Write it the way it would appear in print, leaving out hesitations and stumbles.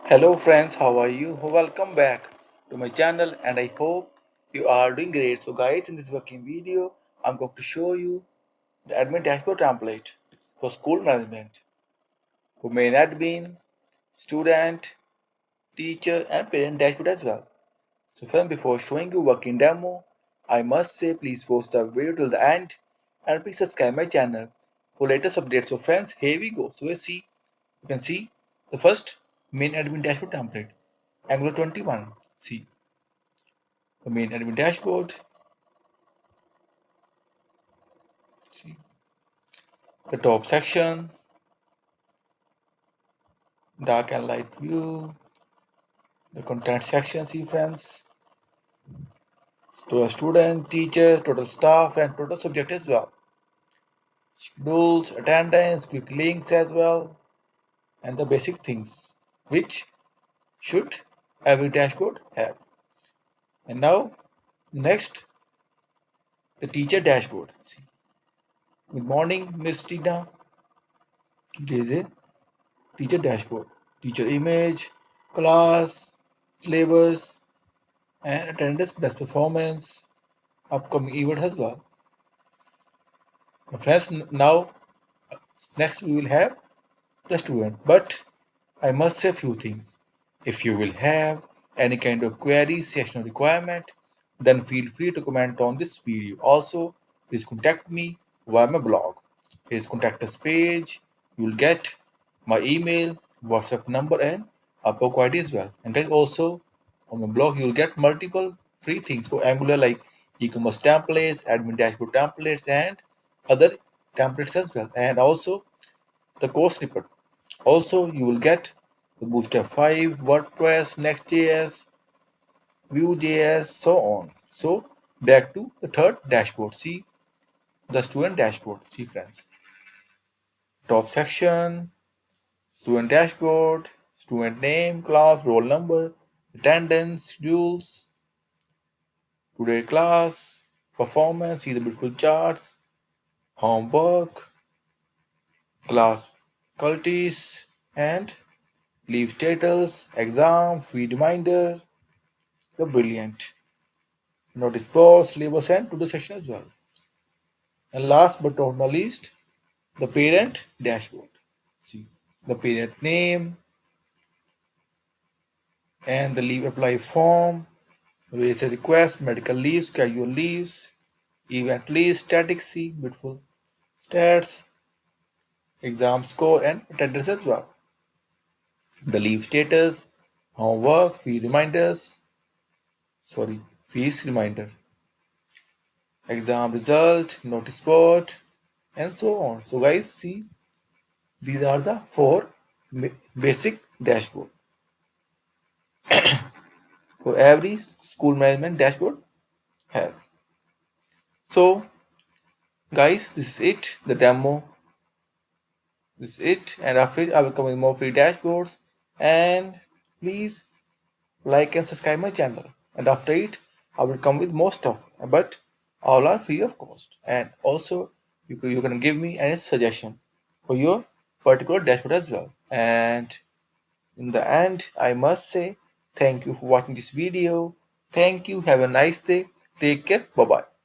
Hello friends, how are you? Welcome back to my channel and I hope you are doing great. So guys, in this working video, I'm going to show you the admin dashboard template for school management, for main admin, student, teacher and parent dashboard as well. So friends, before showing you working demo, I must say please watch the video till the end and please subscribe my channel for latest updates. So friends, here we go. So you can see the first main admin dashboard template, Angular 21. See the main admin dashboard. See the top section, dark and light view. The content section. See friends, total student, teacher, total staff, and total subject as well. Schedules, attendance, quick links as well, and the basic things which should every dashboard have. And now next, the teacher dashboard. See, good morning, Miss Tina. There is a teacher dashboard, teacher image, class, syllabus, and attendance, best performance, upcoming event as well. Friends, now next we will have the student. But I must say few things. If you will have any kind of query, session requirement, then feel free to comment on this video. Also, please contact me via my blog. Here's contact us page. You will get my email, WhatsApp number, and Upwork ID as well. And guys, also on my blog, you'll get multiple free things for Angular like e-commerce templates, admin dashboard templates, and other templates as well. And also the course snippet. Also, you will get the Bootstrap 5, WordPress, Next.js, Vue.js, so on. So, back to the third dashboard. See the student dashboard. See, friends. Top section, student dashboard, student name, class, roll number, attendance, schedules, today class, performance, see the beautiful charts, homework, class culties, and leave status, exam, free reminder, the brilliant. Notice boards, syllabus, and to the section as well. And last but not the least, the parent dashboard. See the parent name and the leave apply form, raise a request, medical leaves, casual leaves, event list, static see, beautiful stats, exam score, and attendance as well. The leave status, homework, fee reminders, sorry, fees reminder, exam result, notice board, and so on. So guys, see these are the four basic dashboard for every school management dashboard has. So guys, this is it, the demo. This is it, and after it, I will come with more free dashboards. And please like and subscribe my channel. And after it, I will come with more stuff, but all are free of cost. And also, you can give me any suggestion for your particular dashboard as well. And in the end, I must say thank you for watching this video. Thank you. Have a nice day. Take care. Bye bye.